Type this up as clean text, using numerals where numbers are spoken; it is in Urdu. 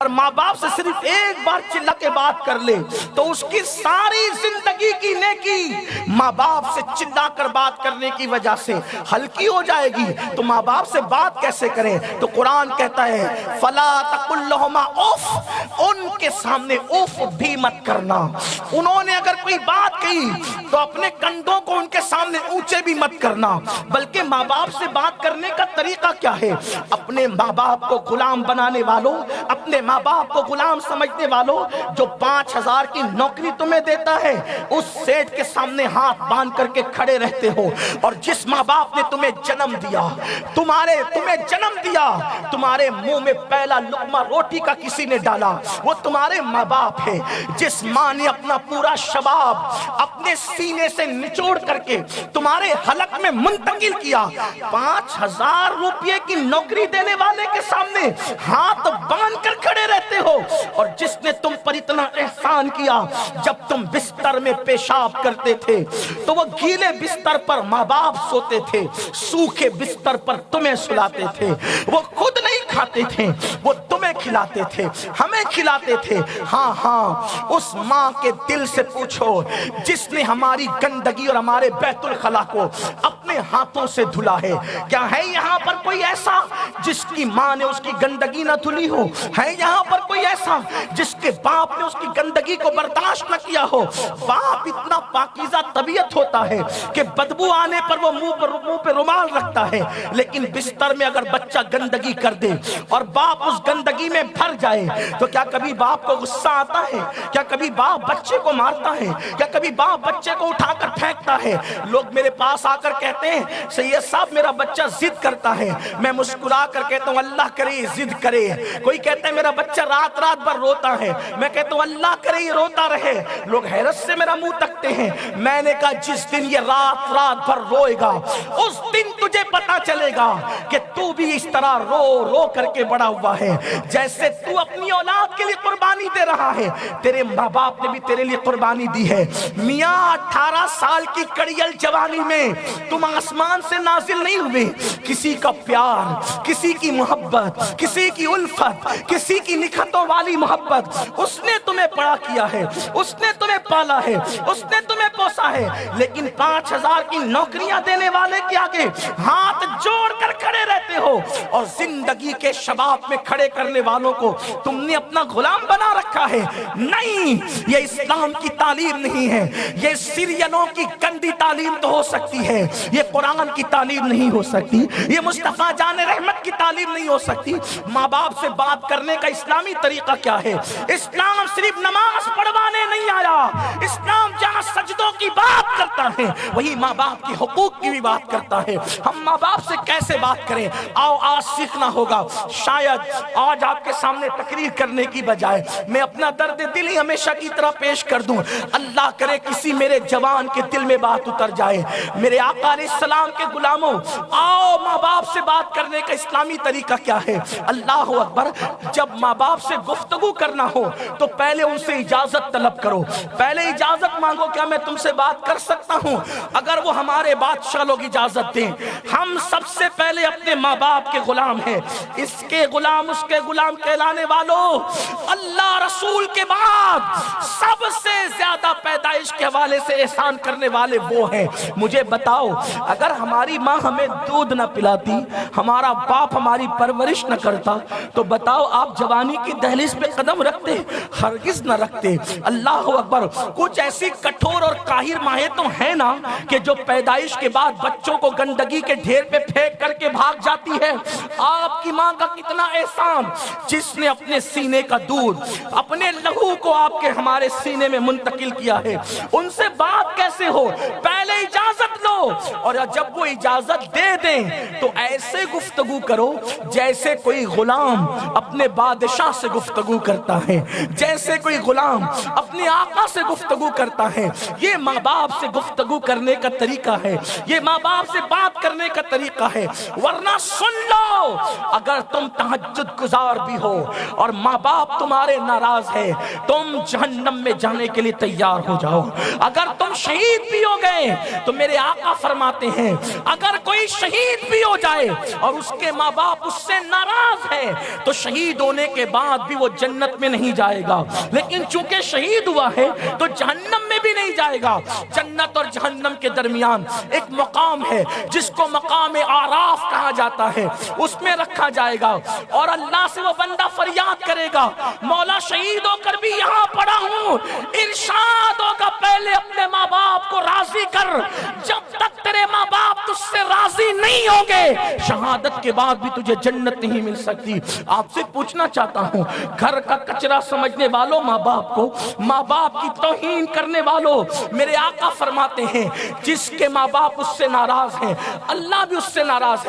اور ماں باپ سے صرف ایک بار چلا کے بات کر لے تو اس کی ساری زندگی کی نیکی ماں باپ سے چلا کر بات کرنے کی وجہ سے ہلکی ہو جائے گی۔ تو ماں باپ سے بات کیسے کریں؟ تو قرآن کہتا ہے فَلَا تَقُلْ لَهُمَا اُفٍّ، ان کے سامنے اف بھی مت کرنا۔ انہوں نے اگر کوئی بات کہی تو اپنے کندھوں کو ان کے سامنے اونچے بھی مت کرنا۔ بلکہ ماں باپ سے بات کرنے کا طریقہ کیا ہے؟ اپنے ماں باپ کو غلام بنانے والوں، اپنے ماں باپ کو غلام سمجھنے والوں، جو 5000 کی نوکری تمہیں دیتا ہے اس سیٹ کے سامنے ہاتھ باندھ کر کے کھڑے رہتے ہو، اور جس ماں باپ نے تمہیں جنم دیا، تمہیں جنم دیا، تمہارے منہ میں پہلا لقمہ روٹی کا کسی نے ڈالا وہ تمہارے ماں باپ ہے۔ جس ماں نے اپنا پورا شباب اپنے سینے سے نچوڑ کر کے تمہارے حلق میں منتقل کیا، 5000 روپے کی نوکری دینے والے کے سامنے ہاتھ باندھ کر کھڑے رہتے ہو، اور جس نے تم پر اتنا احسان کیا، جب تم بستر میں پیشاب کرتے تھے تو وہ گیلے بستر پر ماں باپ سوتے تھے، سوکھے بستر پر تمہیں سلاتے تھے، وہ خود نہیں کھاتے تھے، وہ تمہیں کھلاتے تھے، ہمیں کھلاتے تھے۔ ہاں اس ماں کے دل سے پوچھو جس نے ہماری گندگی اور ہمارے بیت الخلا کو اپنے ہاتھوں سے دھلا ہے۔ کیا ہے یہاں پر کوئی ایسا جس کی ماں نے اس کی گندگی نہ دھلی ہو؟ ہے یہاں پر کوئی ایسا جس کے باپ نے اس کی گندگی کو برداشت نہ کیا ہو؟ باپ اتنا پاکیزہ طبیعت ہوتا ہے کہ بدبو آنے پر وہ منہ پہ رومال رکھتا ہے، لیکن بستر میں اگر بچہ گندگی کر دے اور باپ اس گندگی میں بھر جائے تو کیا کبھی باپ کو غصہ آتا ہے؟ کیا کبھی باپ بچے کو مارتا ہے؟ کیا کبھی باپ بچے کو اٹھا کر پھینکتا ہے؟ لوگ میرے پاس آ کر کہتے ہیں سید صاحب میرا بچہ ضد کرتا ہے، میں مسکرا کر کہتا ہوں اللہ کرے ضد کرے۔ کوئی کہتا ہے میرا بچہ رات رات بھر روتا ہے، میں کہتا ہوں اللہ کرے یہ روتا رہے۔ لوگ حیرت سے میرا منہ تکتے ہیں۔ میں نے کہا جس دن یہ رات رات بھر روئے گا اس دن تجھے پتا چلے گا کہ تو بھی اس طرح رو رو کر کے بڑا ہوا ہے، جیسے تو اپنی اولاد کے لیے قربانی دے رہا ہے تیرے ماں باپ نے بھی تیرے لیے قربانی دی ہے۔ میاں 18 سال کی کڑیل جوانی میں تم آسمان سے نازل نہیں ہوئے، کسی کا پیار، کسی کی محبت، کسی کی الفت، کسی کی نکھتوں والی محبت اس نے تمہیں بڑا کیا ہے، اس نے تمہیں پالا ہے، اس نے تمہیں پوسا ہے۔ لیکن 5000 کی نوکریاں دینے والے کے آگے ہاتھ جوڑ کر کھڑے رہتے ہو، اور زندگی کے شباب میں کھڑے کرنے والوں کو تم نے اپنا غلام بنا رکھا ہے۔ نہیں، یہ اسلام کی تعلیم نہیں ہے، یہ سیریلوں کی گندی تعلیم تو ہو سکتی ہے، یہ قرآن کی تعلیم نہیں ہو سکتی، یہ مصطفیٰ جان رحمت کی تعلیم نہیں ہو سکتی۔ ماں باپ سے بات کرنے کا اسلامی طریقہ کیا ہے؟ اسلام صرف نماز پڑھوانے نہیں آیا، اسلام جہاں سجدوں کی بات کرتا ہے وہی ماں باپ کی حقوق کی بھی بات کرتا ہے۔ ہم ماں باپ سے کیسے بات کریں؟ آؤ آج سیکھنا ہوگا۔ شاید آج آپ کے سامنے تقریر کرنے کی بجائے میں اپنا درد دل ہی ہمیشہ کی طرح پیش کر دوں، اللہ کرے کسی میرے جوان کے دل میں بات اتر جائے۔ میرے آقا علیہ السلام کے غلاموں، آؤ ماں باپ سے بات کرنے کا اسلامی طریقہ کیا ہے؟ اللہ اکبر۔ جب ماں باپ سے گفتگو کرنا ہو تو پہلے ان سے اجازت طلب کرو، پہلے اجازت مانگو، کیا میں تم سے بات کر سکتا ہوں؟ اگر وہ ہمارے بادشاہ لوگ اجازت دیں، ہم سب سے پہلے اپنے ماں باپ کے غلام ہیں، اس کے غلام اس کے غلام کہلانے والوں، اللہ رسول کے بعد سب سے زیادہ پیدائش کے حوالے سے احسان کرنے والے وہ ہیں۔ مجھے بتاؤ، اگر ہماری ماں ہمیں دودھ نہ پلاتی، ہمارا باپ ہماری پرورش نہ کرتا، تو بتاؤ آپ جوانی کی دہلیز پہ قدم رکھتے؟ ہرگز نہ رکھتے۔ اللہ اکبر۔ کچھ ایسی کٹھور اور قاہر مائیں تو ہیں نا کہ جو پیدائش کے بعد بچوں کو گندگی کے ڈھیر پہ پھینک کر کے بھاگ جاتی ہے۔ آپ کی ماں کا کتنا احسان، جس نے اپنے سینے کا دودھ، اپنے لہو کو آپ کے ہمارے سینے میں منتقل کیا ہے۔ ان سے بات کیسے ہو؟ پہلے اجازت لو، اور جب وہ اجازت دے دیں تو ایسے گفتگو کرو جیسے کوئی غلام اپنے بادشاہ سے گفتگو کرتا ہے، جیسے کوئی غلام اپنے آقا سے گفتگو کرتا ہے۔ یہ ماں باپ سے گفتگو کرنے کا طریقہ ہے، یہ ماں باپ سے بات کرنے کا طریقہ ہے۔ ورنہ سن لو، اگر اگر تم تہجد گزار بھی ہو اور ماں باپ تمہارے ناراض ہے، تم جہنم میں جانے کے لیے تیار ہو جاؤ۔ اگر تم شہید بھی ہو گئے تو میرے آقا فرماتے ہیں اگر کوئی شہید بھی ہو جائے اور اس کے ماں باپ اس سے ناراض ہے تو شہید ہونے کے بعد بھی وہ جنت میں نہیں جائے گا، لیکن چونکہ شہید ہوا ہے تو جہنم میں بھی نہیں جائے گا۔ جنت اور جہنم کے درمیان ایک مقام ہے جس کو مقام آراف کہا جاتا ہے، اس میں رکھا جائے گا اور اللہ سے وہ بندہ فریاد کرے گا مولا شہید ہو کر بھی یہاں پڑا ہوں، ارشاد ہوگا پہلے اپنے ماں باپ کو راضی کر، جب تک تیرے ماں باپ تجھ سے راضی نہیں ہوں گے شہادت کے بعد بھی تجھے جنت نہیں مل سکتی۔ آپ سے پوچھنا چاہتا ہوں، گھر کا کچرا سمجھنے والوں ماں باپ کو، ماں باپ کی توہین کرنے والوں، میرے آقا فرماتے ہیں جس کے ماں باپ اس سے ناراض ہیں اللہ بھی اس سے ناراض ہے۔